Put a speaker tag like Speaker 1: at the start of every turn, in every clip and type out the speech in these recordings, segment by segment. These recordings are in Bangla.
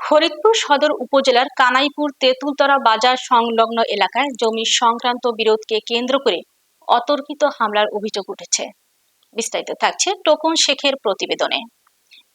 Speaker 1: ফরিদপুর সদর উপজেলার কানাইপুর তেঁতুলতলা বাজার সংলগ্ন এলাকায় জমি সংক্রান্ত বিরোধকে কেন্দ্র করে অতর্কিত হামলার অভিযোগ উঠেছে। বিস্তারিত থাকছে টোকন শেখের প্রতিবেদনে।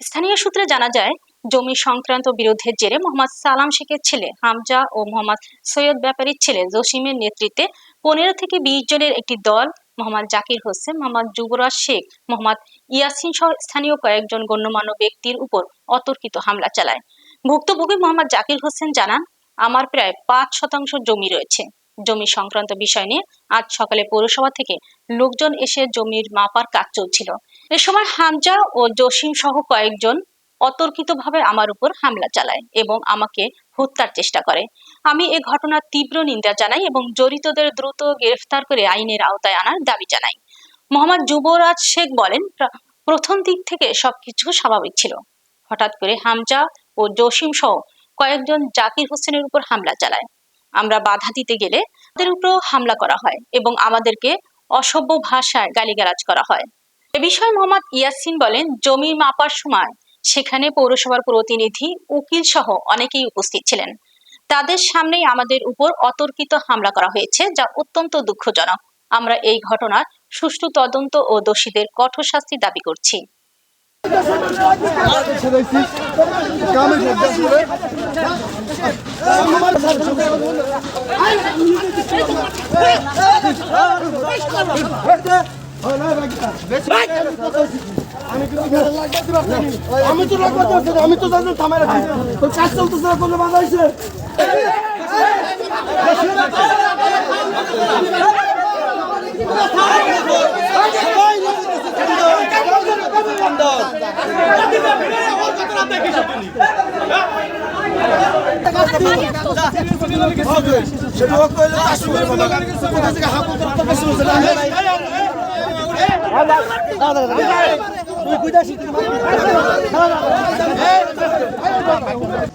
Speaker 1: স্থানীয় সূত্রে জানা যায়, জমি সংক্রান্ত বিরোধের জেরে মোহাম্মদ সালাম শেখের ছেলে হামজা ও মোহাম্মদ সৈয়দ ব্যাপারীর ছেলে জসিমের নেতৃত্বে 15 থেকে 20 জনের একটি দল মোহাম্মদ জাকির হোসেন, মোহাম্মদ যুবরাজ শেখ, মোহাম্মদ ইয়াসিন সহ স্থানীয় কয়েকজন গণ্যমান্য ব্যক্তির উপর অতর্কিত হামলা চালায়। ভুক্তভোগী মোহাম্মদ জাকির হোসেন জানান, আমার প্রায় 5% জমি রয়েছে। জমি সংক্রান্ত বিষয় নিয়ে আজ সকালে পৌরসভা থেকে লোকজন এসে জমির মাপার কাজ চলছিল। এ সময় হামজা ও জসিম সহ কয়েকজন অতর্কিতভাবে আমার উপর হামলা চালায় এবং আমাকে হত্যার চেষ্টা করে। আমি এ ঘটনার তীব্র নিন্দা জানাই এবং জড়িতদের দ্রুত গ্রেফতার করে আইনের আওতায় আনার দাবি জানাই। মোহাম্মদ যুবরাজ শেখ বলেন, প্রথম দিক থেকে সবকিছু স্বাভাবিক ছিল। হঠাৎ করে হামজা ও জসিম সহ কয়েকজন জাকির হোসেনের উপর হামলা চালায়। আমরা বাধা দিতে গেলে তাদের উপর হামলা করা হয় এবং আমাদেরকে অসভ্য ভাষায় গালিগালাজ করা হয়। এ বিষয়ে মোহাম্মদ ইয়াসিন বলেন, জমি মাপার সময় সেখানে পৌরসভার প্রতিনিধি, উকিল সহ অনেকেই উপস্থিত ছিলেন। তাদের সামনেই আমাদের উপর অতর্কিত হামলা করা হয়েছে, যা অত্যন্ত দুঃখজনক। আমরা এই ঘটনার সুষ্ঠু তদন্ত ও দোষীদের কঠোর শাস্তি দাবি করছি।
Speaker 2: আমি তো জানি থামাই রাখি কাজ চলতেছে না, কোনো বাধা হয়েছে।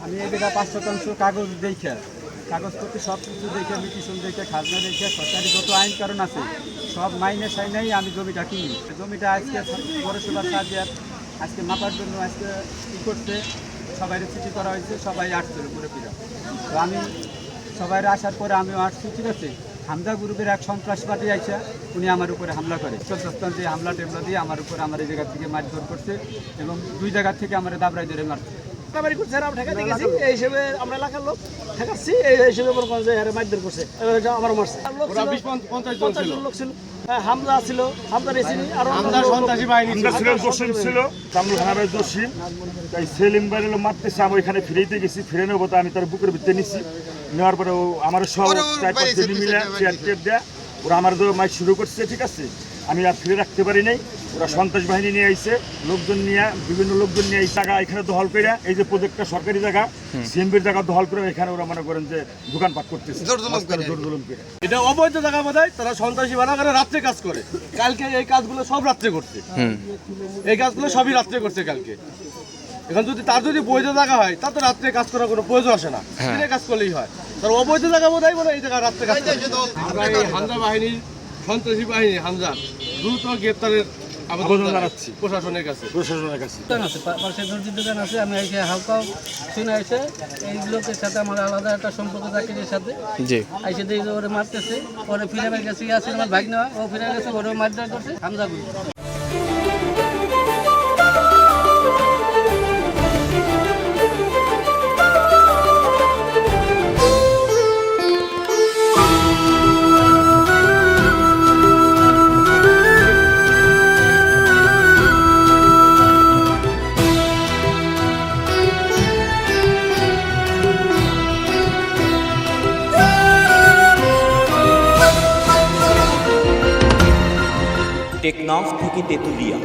Speaker 3: আমি এই জায়গায় 5% কাগজ দেখে, কাগজপত্র সব কিছু দেখে, মিটিশন দেখে, খাজনা দেখে, সরকারি যত আইন কারণ আছে সব মাইনে সাইনেই আমি জমিটা কিনি। জমিটা আজকে পৌরসভার সাহায্যে আজকে মাপার জন্য আজকে কী করতে সবাই চিঠি করা হয়েছে, সবাই আসছিল পুরো ফিরা। তো আমি সবাই আসার পরে আমিও আসছি, ঠিক আছে। হামজা গ্রুপের এক সন্ত্রাসবাদী আইসা উনি আমার উপরে হামলা করে, যে হামলা টেমলা দিয়ে আমার উপরে আমার এই জায়গা থেকে মারধর করছে এবং 2 জায়গা থেকে আমার দাবড়াই ধরে মারছে।
Speaker 2: এই হিসেবে আমরা এলাকার লোক ঠেকাচ্ছি, এই হিসেবে মারধর করছে, আমার মারছে। লোক ছিল, হামজা ছিল, হামজা
Speaker 4: সন্ত্রাসী বাহিনী জসিম ছিল, কামরুল হানাবের জসিম, তাই সেলিম বাইরে মারতেছে। আমি ওইখানে ফিরেতে গেছি, ফিরে নেবো তো আমি তার বুকের ভিতরে নিচ্ছি। নেওয়ার পরে আমার সব মিলে চেয়ার টেপ দেয়া ওরা আমার মাইক শুরু করছে, ঠিক আছে। আমি আর ফিরে রাখতে পারি নাই। ওরা সন্ত্রাস বাহিনী নিয়ে আইছে, লোকজন নিয়ে, বিভিন্ন লোকজন নিয়ে এই জায়গা এখানে দখল করে, এই যে প্রজেক্টটা সরকারি জায়গা, সিএমপির জায়গা দখল করে এখানে ওরা মনে করেন যে দোকানপাট করতেছে, জোরজুলুম করে।
Speaker 2: এটা অবৈধ জায়গা বোধহয়, তারা সন্ত্রাসী বানা করে রাত্রে কাজ করে। কালকে এই কাজগুলো সব রাত্রে করছে, এই কাজগুলো সবই রাত্রে করছে কালকে। এখন যদি তার যদি বৈধ জায়গা হয়, তার তো রাত্রে কাজ করার কোনো প্রয়োজন আসে না, দিনে কাজ করলেই হয়। তার অবৈধ জায়গা বোধহয় বলে এই জায়গায় রাত্রে কাজ করে। আমরা এই হামজা বাহিনী, সন্ত্রাসী বাহিনী হামজা দ্রুত গ্রেপ্তারের আবেদন জানাচ্ছি প্রশাসনের কাছে।
Speaker 5: পাশে দর্জির দোকান আছে, আমি এসে হালকাও শুনে এসে এই লোকের সাথে আমার আলাদা একটা সম্পর্ক জাকিরের সাথে এসে দেখে ওরে মারতেছে। পরে ফিরে গেছে আছে আমার ভাগ নেওয়া, ও ফিরে গেছে, ওরে মারধর করছে হামজা গুলো।
Speaker 6: টেকনাফ থেকে তেঁতুলিয়া,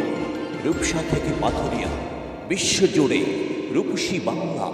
Speaker 6: রূপসা থেকে পাথুরিয়া, বিশ্বজুড়ে রূপসী বাংলা।